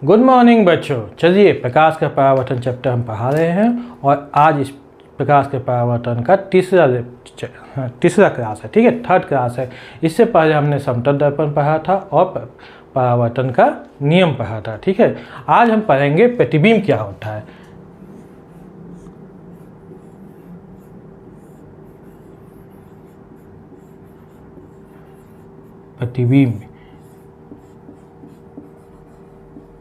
Good morning बच्चों। चलिए प्रकाश का परावर्तन चैप्टर हम पढ़ा रहे हैं और आज इस प्रकाश के परावर्तन का तीसरा क्लास है। ठीक है, थर्ड क्लास है। इससे पहले हमने समतल दर्पण पढ़ा था और परावर्तन का नियम पढ़ा था। ठीक है, आज हम पढ़ेंगे प्रतिबिंब क्या होता है। प्रतिबिंब,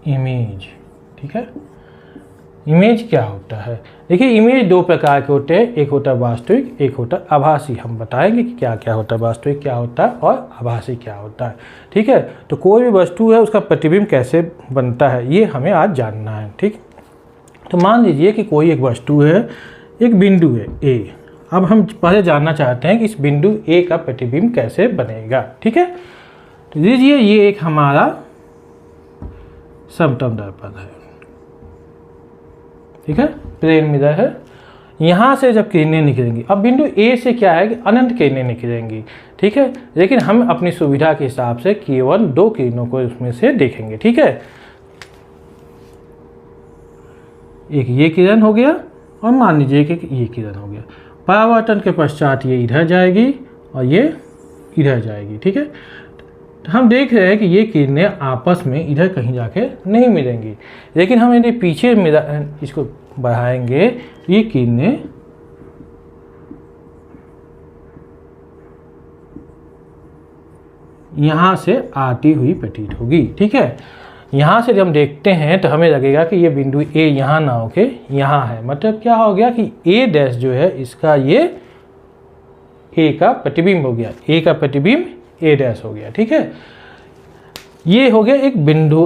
इमेज। ठीक है, इमेज क्या होता है। देखिए, इमेज दो प्रकार के होते हैं, एक होता है वास्तविक, एक होता है आभासी। हम बताएंगे कि क्या क्या होता है, वास्तविक क्या होता है और आभासी क्या होता है। ठीक है, तो कोई भी वस्तु है उसका प्रतिबिंब कैसे बनता है ये हमें आज जानना है। ठीक, तो मान लीजिए कि कोई एक वस्तु है, एक बिंदु है ए। अब हम पहले जानना चाहते हैं कि इस बिंदु ए का प्रतिबिंब कैसे बनेगा। ठीक है, तो लीजिए ये एक हमारा समतल दर्पण है। ठीक है, प्लेन मिरर है। यहाँ से जब किरणें निकलेंगी, अब बिंदु ए से क्या है कि अनंत किरणें निकलेंगी। ठीक है, लेकिन हम अपनी सुविधा के हिसाब से केवल दो किरणों को उसमें से देखेंगे। ठीक है, एक ये किरण हो गया और मान लीजिए कि ये किरण हो गया। परावर्तन के पश्चात ये इधर जाएगी और ये इधर जाएगी। ठीक है, तो हम देख रहे हैं कि ये किरणें आपस में इधर कहीं जाके नहीं मिलेंगी, लेकिन हम यदि पीछे इसको बढ़ाएंगे तो ये किरणें यहाँ से आती हुई प्रतीत होगी। ठीक है, यहाँ से जब हम देखते हैं तो हमें लगेगा कि ये बिंदु ए यहाँ ना होके यहाँ है। मतलब क्या हो गया कि ए डैश जो है इसका ये ए का प्रतिबिंब हो गया, ए का प्रतिबिंब ए डैश हो गया। ठीक है, ये हो गया एक बिंदु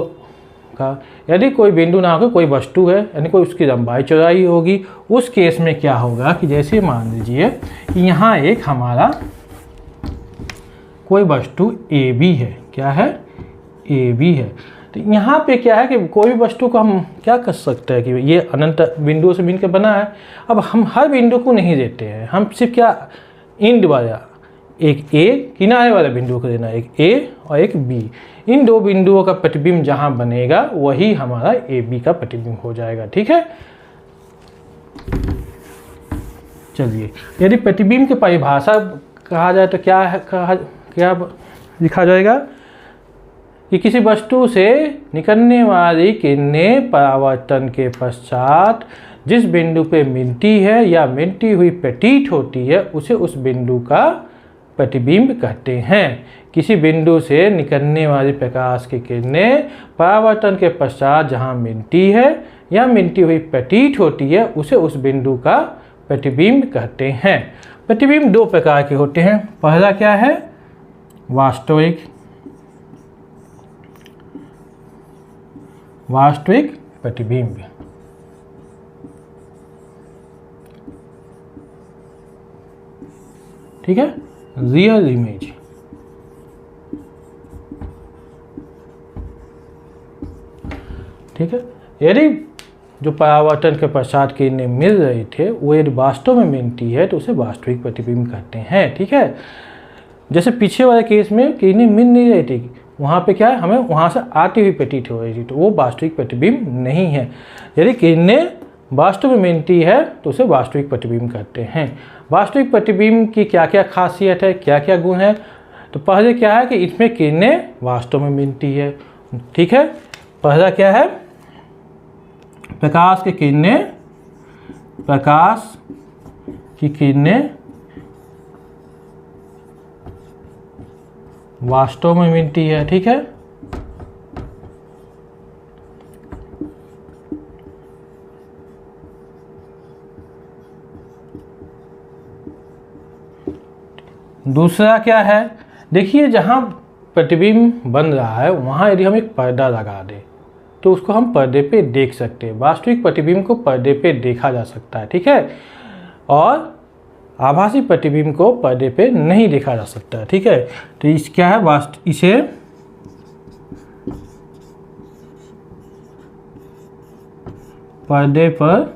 का। यदि कोई बिंदु ना हो, कोई वस्तु है यानी कोई उसकी लंबाई चौड़ाई होगी, उस केस में क्या होगा कि जैसे मान लीजिए कि यहाँ एक हमारा कोई वस्तु ए बी है। क्या है? ए बी है। तो यहाँ पे क्या है कि कोई भी वस्तु को हम क्या कर सकते हैं कि ये अनंत बिंदुओं से मिलकर बना है। अब हम हर बिंदु को नहीं देते हैं, हम सिर्फ क्या इंड वाला एक ए किनारे वाला बिंदु को देना, एक ए और एक बी। इन दो बिंदुओं का प्रतिबिंब जहां बनेगा वही हमारा ए बी का प्रतिबिंब हो जाएगा। ठीक है, चलिए यदि प्रतिबिंब की परिभाषा कहा जाए तो क्या है, क्या लिखा जाएगा कि किसी वस्तु से निकलने वाली किरणें परावर्तन के पश्चात जिस बिंदु पे मिलती है या मिलती हुई प्रतीत होती है उसे उस बिंदु का प्रतिबिंब कहते हैं। किसी बिंदु से निकलने वाली प्रकाश की किरणें परावर्तन के पश्चात जहां मिलती है या मिलती हुई प्रतीत होती है उसे उस बिंदु का प्रतिबिंब कहते हैं। प्रतिबिंब दो प्रकार के होते हैं। पहला क्या है? वास्तविक प्रतिबिंब। ठीक है, रियल इमेज। ठीक है, यदि जो परावर्तन के पश्चात किरणें मिल रही थे वो यदि वास्तव में मिलती है तो उसे वास्तविक प्रतिबिंब कहते हैं। ठीक है, जैसे पीछे वाले केस में किरणें मिल नहीं रही थी, वहाँ पे क्या है हमें वहाँ से आती हुई प्रतीत हो रही थी, तो वो वास्तविक प्रतिबिंब नहीं है। यदि किरणें वास्तव में मिलती है तो उसे वास्तविक प्रतिबिंब कहते हैं। वास्तविक प्रतिबिंब की क्या क्या खासियत है, क्या क्या गुण है? तो पहले क्या है कि इसमें किरणें वास्तव में मिलती है। ठीक है, पहला क्या है? प्रकाश की किरणें वास्तव में मिलती है। ठीक है, दूसरा क्या है? देखिए, जहाँ प्रतिबिंब बन रहा है वहाँ यदि हम एक पर्दा लगा दें तो उसको हम पर्दे पे देख सकते हैं। वास्तविक प्रतिबिंब को पर्दे पे देखा जा सकता है। ठीक है, और आभासी प्रतिबिंब को पर्दे पे नहीं देखा जा सकता है। ठीक है, तो इस क्या है इसे पर्दे पर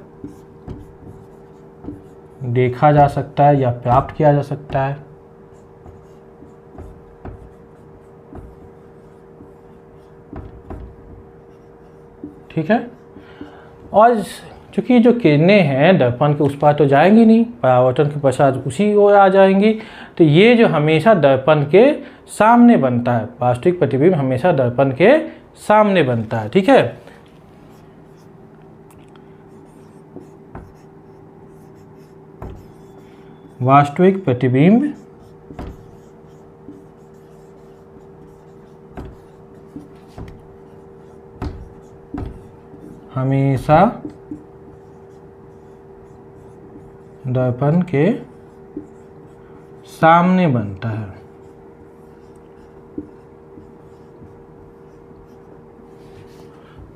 देखा जा सकता है या प्राप्त किया जा सकता है। ठीक है। और चूँकि जो किरणें हैं दर्पण के उस पार तो जाएंगी नहीं, परावर्तन के पश्चात उसी ओर आ जाएंगी, तो ये जो हमेशा दर्पण के सामने बनता है, वास्तविक प्रतिबिंब हमेशा दर्पण के सामने बनता है, ठीक है। वास्तविक प्रतिबिंब हमेशा दर्पण के सामने बनता है।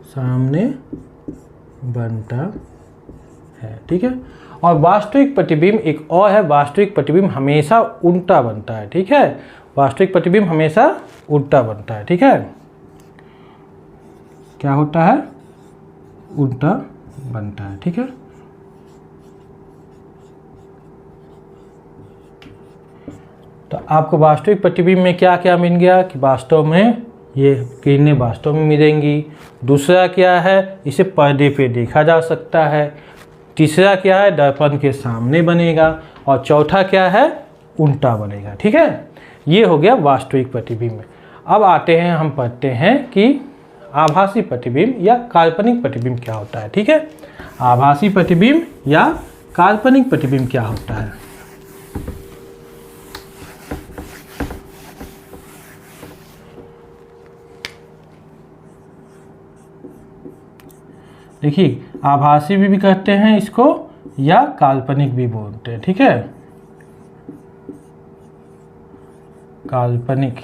सामने बनता है, ठीक है। और वास्तविक प्रतिबिंब एक और है, वास्तविक प्रतिबिंब हमेशा उल्टा बनता है, ठीक है। वास्तविक प्रतिबिंब हमेशा उल्टा बनता है, ठीक है। क्या होता है? उल्टा बनता है, ठीक है। तो आपको वास्तविक प्रतिबिंब में क्या क्या मिल गया कि वास्तव में ये किरणें वास्तव में मिलेंगी। दूसरा क्या है, इसे पर्दे पे देखा जा सकता है। तीसरा क्या है, दर्पण के सामने बनेगा। और चौथा क्या है, उल्टा बनेगा, ठीक है। ये हो गया वास्तविक प्रतिबिंब। अब आते हैं, हम पढ़ते हैं कि आभासी प्रतिबिंब या काल्पनिक प्रतिबिंब क्या होता है, ठीक है। आभासी प्रतिबिंब या काल्पनिक प्रतिबिंब क्या होता है। देखिए, आभासी भी कहते हैं इसको या काल्पनिक भी बोलते हैं, ठीक है। काल्पनिक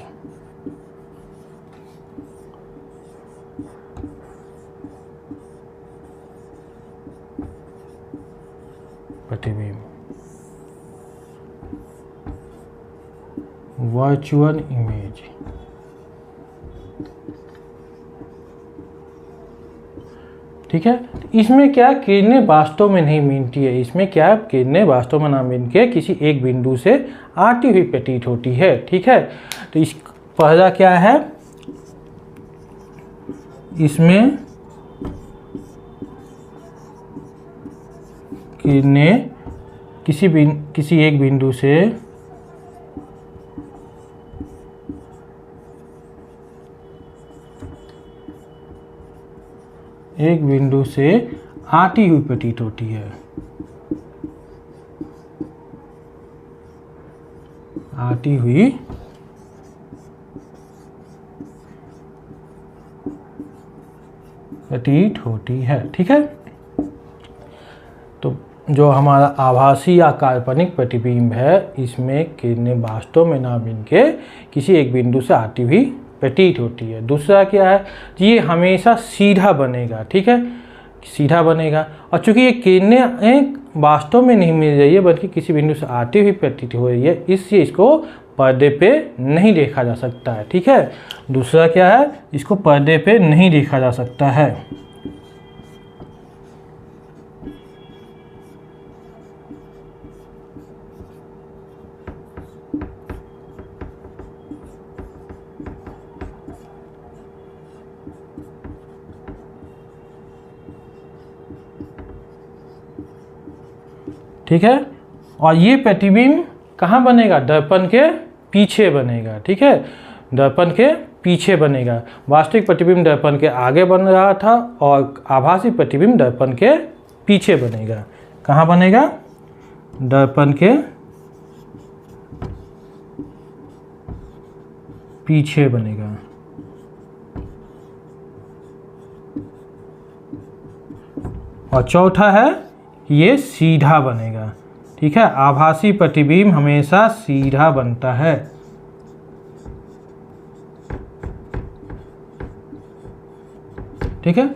प्रतिबिंब, वर्चुअल इमेज, ठीक है। इसमें क्या किरणें वास्तव में नहीं मिलती है, इसमें क्या किरणें वास्तव में ना मिल के किसी एक बिंदु से आती हुई प्रतीत होती है, ठीक है। तो इस पहला क्या है, इसमें किरणें किसी एक बिंदु से आती हुई प्रतीत होती है, आती हुई प्रतीत होती है, ठीक है। तो जो हमारा आभासी या काल्पनिक प्रतिबिंब है, इसमें किरणें वास्तव में ना मिल के किसी एक बिंदु से आती हुई प्रतीत होती है। दूसरा क्या है, ये हमेशा सीधा बनेगा, ठीक है, सीधा बनेगा। और चूंकि ये किरणें वास्तव में नहीं मिल रही है बल्कि किसी बिंदु से आती हुई प्रतीत हो रही है, इसलिए इसको पर्दे पे नहीं देखा जा सकता है, ठीक है। दूसरा क्या है, इसको पर्दे पे नहीं देखा जा सकता है। ठीक है। और ये प्रतिबिंब कहाँ बनेगा, दर्पण के पीछे बनेगा, ठीक है, दर्पण के पीछे बनेगा। वास्तविक प्रतिबिंब दर्पण के आगे बन रहा था और आभासी प्रतिबिंब दर्पण के पीछे बनेगा। कहाँ बनेगा, दर्पण के पीछे बनेगा। और चौथा है, ये सीधा बनेगा, ठीक है। आभासी प्रतिबिंब हमेशा सीधा बनता है, ठीक है।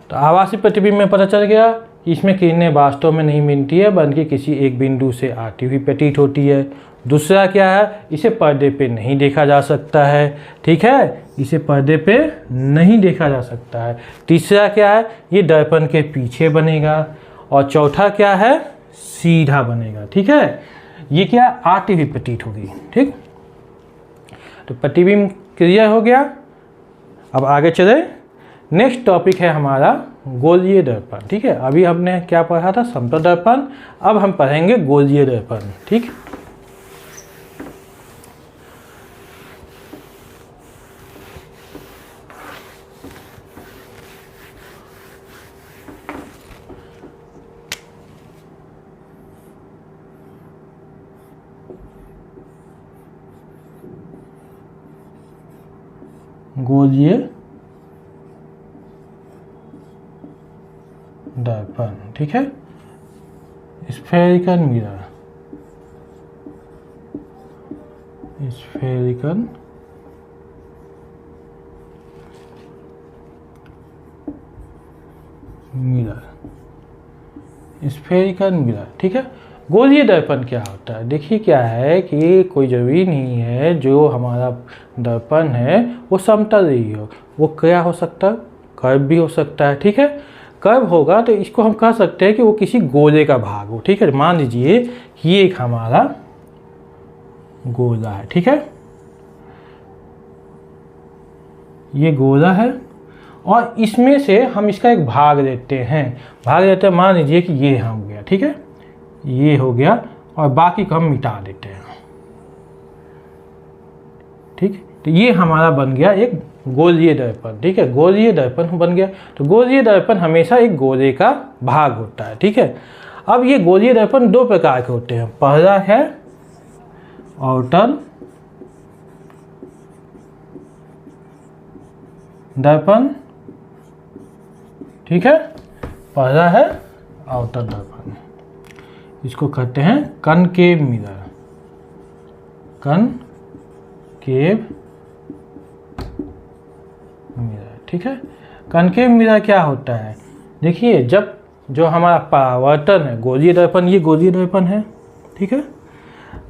तो आभासी प्रतिबिंब में पता चल गया कि इसमें किरणें वास्तव में नहीं मिलती है बल्कि किसी एक बिंदु से आती हुई प्रतीत होती है। दूसरा क्या है, इसे पर्दे पे नहीं देखा जा सकता है, ठीक है, इसे पर्दे पे नहीं देखा जा सकता है। तीसरा क्या है, ये दर्पण के पीछे बनेगा। और चौथा क्या है, सीधा बनेगा, ठीक है। ये क्या, आती हुई प्रतीत होगी, ठीक। तो प्रतिबिंब क्लियर हो गया। अब आगे चले, नेक्स्ट टॉपिक है हमारा गोलीय दर्पण। ठीक है, अभी हमने क्या पढ़ा था, समतल दर्पण, अब हम पढ़ेंगे गोलीय दर्पण। ठीक, गोलीय दर्पण। ठीक है, spherical mirror, spherical mirror, spherical mirror. ठीक है, गोलीय दर्पण क्या होता है, देखिए क्या है कि कोई जरूरी नहीं है जो हमारा दर्पण है वो समतल ही हो, वो क्या हो सकता है, कर्व भी हो सकता है। ठीक है, कर्व होगा तो इसको हम कह सकते हैं कि वो किसी गोले का भाग हो। ठीक है, मान लीजिए कि ये एक हमारा गोला है। ठीक है, ये गोला है और इसमें से हम इसका एक भाग लेते हैं, मान लीजिए कि ये हो गया। ठीक है, ये हो गया और बाकी को हम मिटा देते हैं। ठीक, तो ये हमारा बन गया एक गोलीय दर्पण। ठीक है, गोलीय दर्पण बन गया। तो गोलीय दर्पण हमेशा एक गोले का भाग होता है। ठीक है, अब ये गोलीय दर्पण दो प्रकार के होते हैं, पहला है आवर्तन दर्पण। ठीक है, पहला है आवर्तन दर्पण, इसको कहते हैं कनकेव मिरर, कनकेव मिरर। ठीक है, कनकेव मिरर क्या होता है, देखिए जब जो हमारा परावर्तन है, गोलीय दर्पण, ये गोलीय दर्पण है। ठीक है,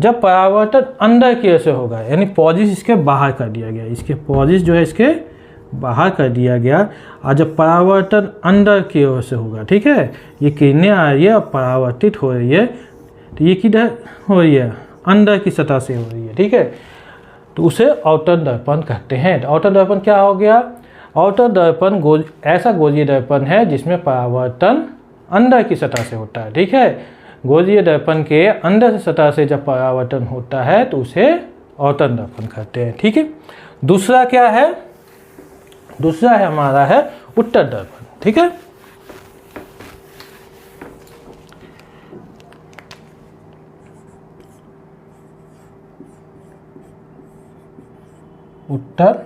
जब परावर्तन अंदर की ओर से होगा, यानी पॉजिस इसके बाहर कर दिया गया, इसके पॉजिस जो है इसके बाहर कर दिया गया, और जब परावर्तन अंदर की ओर से होगा, ठीक है, ये किरणें आ रही है और परावर्तित हो रही है, तो ये किधर हो रही है, अंदर की सतह से हो रही है। ठीक है, तो उसे आवर्तन दर्पण कहते हैं। तो आवर्तन दर्पण क्या हो गया, आवर्तन दर्पण ऐसा गोलीय दर्पण है जिसमें परावर्तन अंदर की सतह से होता है। ठीक है, गोलीय दर्पण के अंदर से सतह से जब परावर्तन होता है तो उसे आवर्तन दर्पण कहते हैं। ठीक है, दूसरा क्या है, दूसरा है हमारा है उत्तल दर्पण। ठीक है, उत्तल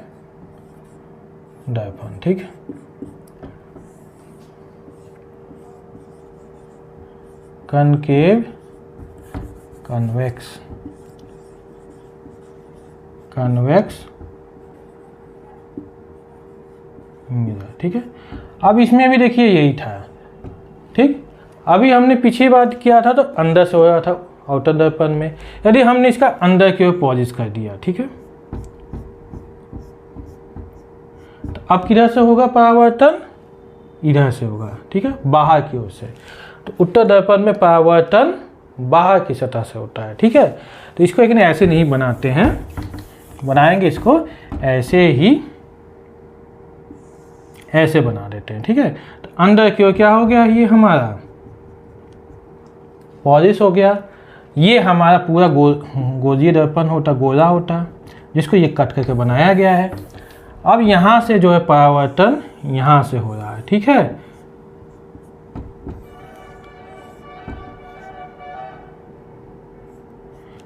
दर्पण। ठीक है, कनकेव, कन्वेक्स, कन्वेक्स मिरर। ठीक है, अब इसमें भी देखिए यही था। ठीक, अभी हमने पिछली बात किया था तो अंदर से हो रहा था आवर्तन दर्पण में, यदि हमने इसका अंदर की ओर पॉजिस कर दिया, ठीक है, तो अब किधर से होगा परावर्तन, इधर से होगा। ठीक है, बाहर की ओर से। तो उत्तल दर्पण में परावर्तन बाहर की सतह से होता है। ठीक है, तो इसको लेकिन ऐसे नहीं बनाते हैं, बनाएंगे इसको ऐसे ही, ऐसे बना देते हैं। ठीक है, तो अंदर की ओर क्या हो गया, ये हमारा पॉलिश हो गया, ये हमारा पूरा गोलीय दर्पण होता, गोला होता, जिसको ये कट करके बनाया गया है। अब यहाँ से जो है परावर्तन यहाँ से हो रहा है। ठीक है,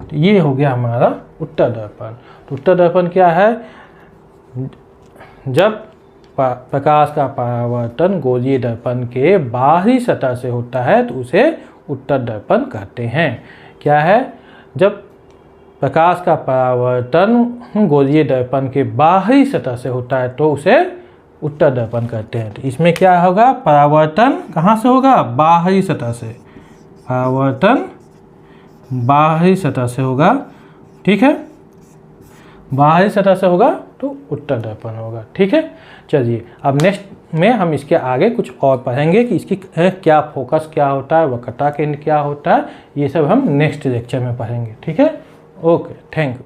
तो ये हो गया हमारा उत्तल दर्पण। तो उत्तल दर्पण क्या है, जब प्रकाश का परावर्तन गोलीय दर्पण के बाहरी सतह से होता है तो उसे उत्तल दर्पण कहते हैं। क्या है, जब प्रकाश का परावर्तन गोलीय दर्पण के बाहरी सतह से होता है तो उसे उत्तल दर्पण कहते हैं। तो इसमें क्या होगा, परावर्तन कहाँ से होगा, बाहरी सतह से, परावर्तन बाहरी सतह से होगा। ठीक है, बाहरी सतह से होगा तो उत्तल दर्पण होगा। ठीक है, चलिए अब नेक्स्ट में हम इसके आगे कुछ और पढ़ेंगे कि इसकी क्या फोकस क्या होता है, वक्रता केंद्र क्या होता है, ये सब हम नेक्स्ट लेक्चर में पढ़ेंगे। ठीक है, ओके, थैंक यू।